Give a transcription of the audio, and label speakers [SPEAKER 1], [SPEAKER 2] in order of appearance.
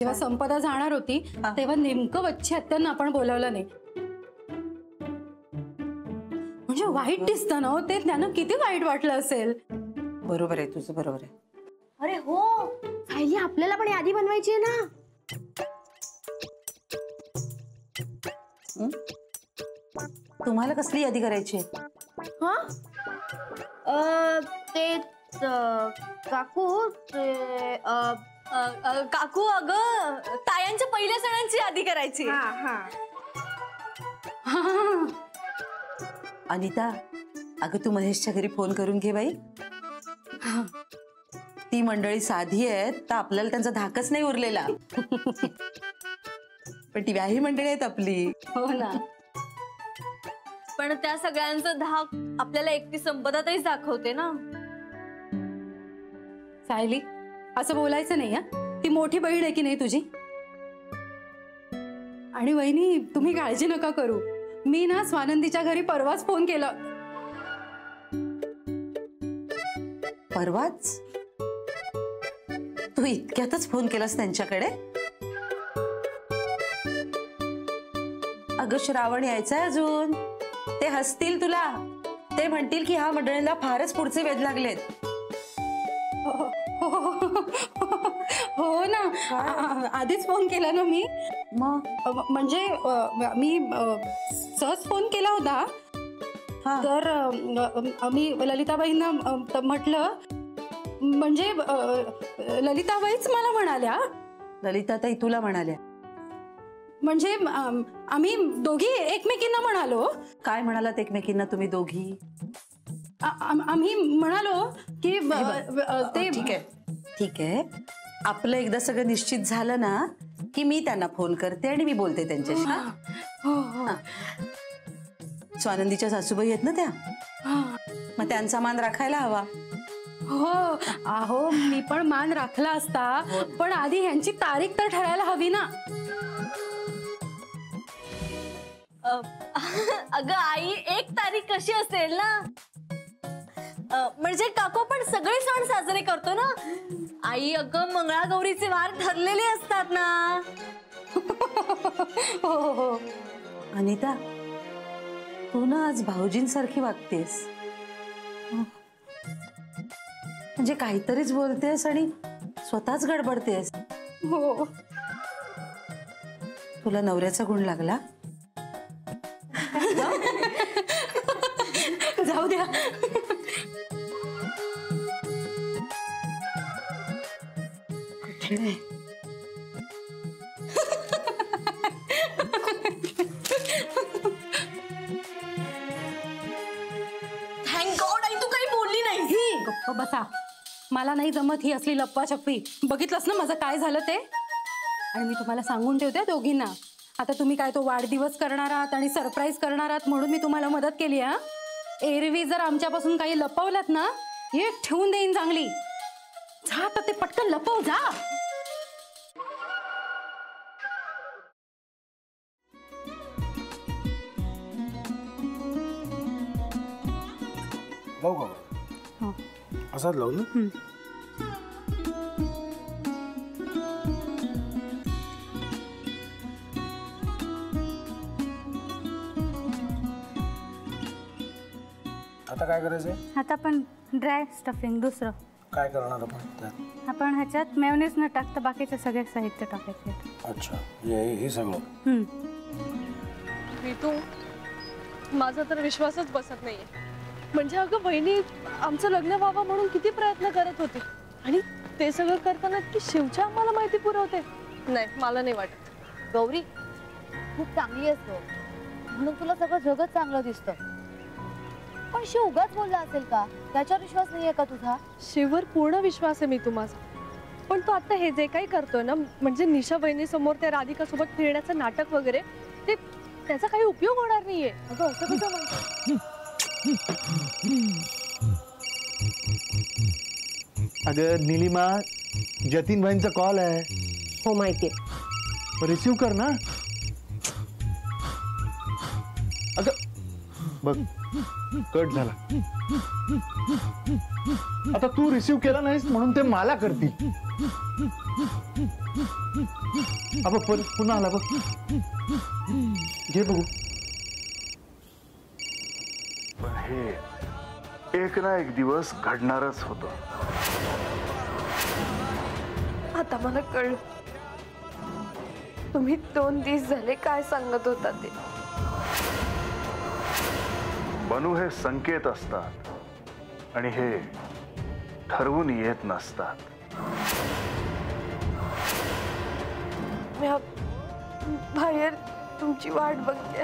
[SPEAKER 1] जेव्हा संपदा जाणार होती तेव्हा नेमकं वच्छी आत्यांना आपण बोलावलं नाही. म्हणजे वाईट दिसतं ना ते, त्यांना किती वाईट वाटलं असेल.
[SPEAKER 2] बरोबर आहे तुझं, बरोबर आहे.
[SPEAKER 3] अरे हो सायली, आपल्याला पण यादी बनवायची आहे ना.
[SPEAKER 2] तुम्हाला कसली यादी करायची?
[SPEAKER 3] हा ते काकू ते
[SPEAKER 4] काकू अगं तायांच्या पहिल्या सणांची यादी करायची.
[SPEAKER 2] अनिता, अगं तू महेशच्या घरी फोन करून घे बाई. ती मंडळी साधी आहेत तर आपल्याला त्यांचा धाकच नाही उरलेला. पण ती व्याही मंडळी आहेत आपली.
[SPEAKER 1] हो ना.
[SPEAKER 4] पण त्या सगळ्यांचं धाक आपल्याला एकटी संपदातच दाखवते ना.
[SPEAKER 1] सायली, असं बोलायचं नाही. ती मोठी बहीण आहे की नाही तुझी. आणि वहिनी तुम्ही काळजी नका करू. मी ना स्वानंदीच्या घरी परवाच फोन केला.
[SPEAKER 2] परवाच? तू इतक्यातच फोन केलास त्यांच्याकडे? अगं श्रावण यायचंय अजून. ते हसतील तुला. ते म्हणतील की ह्या मंडळीला फारच पुढचे वेध लागलेत.
[SPEAKER 1] हो ना, आधीच फोन केला ना मी. म्हणजे मी सहज फोन केला होता. तर मी ललिताबाईंना म्हटलं, म्हणजे ललिताबाईच मला म्हणाल्या.
[SPEAKER 2] ललिताताई तुला म्हणाल्या?
[SPEAKER 1] म्हणजे आम्ही दोघी एकमेकींना म्हणालो.
[SPEAKER 2] काय म्हणालात एकमेकींना तुम्ही दोघी?
[SPEAKER 1] आम्ही म्हणालो की ते
[SPEAKER 2] ठीक आहे, ठीक आहे. आपलं एकदा सगळं निश्चित झालं ना की मी त्यांना फोन करते आणि मी बोलते त्यांच्याशी. स्वानंदीच्या सासूबाई आहेत ना त्या, मग त्यांचा मान राखायला हवा.
[SPEAKER 1] हो अहो, मी पण मान राखला असता, पण आधी ह्यांची तारीख तर ठरायला हवी ना.
[SPEAKER 4] अगं आई, एक तारीख कशी असेल ना. म्हणजे काकू पण सगळे सण साजरे करतो ना आई. अगं मंगळागौरीचे वार ठरलेले असतात ना.
[SPEAKER 1] हो.
[SPEAKER 2] अनिता, तू ना आज भाऊजींसारखी वागतेस. म्हणजे काहीतरीच बोलतेस आणि स्वतःच गडबडतेस.
[SPEAKER 1] हो.
[SPEAKER 2] तुला नवऱ्याचा गुण लागला?
[SPEAKER 1] जाऊ द्या.
[SPEAKER 4] थँक गॉड आई, तू काही बोलली नाही.
[SPEAKER 1] गप्प बसा. मला नाही जमत ही असली लप्पाछप्पी. बघितलंस ना माझं काय झालं ते. आणि मी तुम्हाला सांगून ठेवते दोघींना, आता तुम्ही काय तो वाढदिवस करणार आहात आणि सरप्राईज करणार आहात म्हणून मी तुम्हाला मदत केली. एरवी जर आमच्यापासून काही लपवलात ना, हे ठेवून देईन चांगली. जा तर ते पटकन लपव जा.
[SPEAKER 5] लावू का? असाच लावू ना. आता काय करायचंय?
[SPEAKER 6] आता आपण ड्राय स्टफिंग दुसरं
[SPEAKER 5] काय करणार आपण त्यात?
[SPEAKER 6] आपण ह्याच्यात मेयोनीज न टाकता बाकीचे सगळे साहित्य टाकायचे.
[SPEAKER 5] अच्छा, हे सगळं.
[SPEAKER 7] ऋतू, माझा तर विश्वासच बसत नाहीये. म्हणजे अगं बहिणी आमचं लग्न व्हावं म्हणून किती प्रयत्न करत होती आणि ते सगळं करताना की शिवच्या आम्हाला माहिती पुरवते. नाही, मला नाही वाटत.
[SPEAKER 3] गौरी खूप चांगली असतो म्हणून तुला सगळं जगत चांगलं दिसतं. पण शिव उगाच बोलला असेल का? त्याच्यावर विश्वास नाहीये का तुझा?
[SPEAKER 7] शिववर पूर्ण विश्वास आहे मी माझा. पण तो आता हे जे काही करतोय ना, म्हणजे निशा बहिणी समोर त्या राधिका सोबत फिरण्याचं नाटक वगैरे, ते त्याचा काही उपयोग होणार नाहीये.
[SPEAKER 3] अगं असं कसं म्हणतो?
[SPEAKER 8] अगं नीलिमा, जतीन भाईंचा कॉल आहे.
[SPEAKER 3] हो माहितीये.
[SPEAKER 8] रिसीव कर ना. अगं बघ, कट झाला. आता तू रिसीव्ह केला नाहीस म्हणून ते मला करतील. अब पुन्हा आला बघ. घे बघू.
[SPEAKER 9] पण हे एक ना एक दिवस घडणारच होतं.
[SPEAKER 7] आता मला कळलं तुम्ही 2 दिवस झाले काय सांगत होता ते.
[SPEAKER 9] बनू हे संकेत असतात आणि हे ठरवून येत नसतात.
[SPEAKER 7] मी बाहेर तुमची वाट बघते.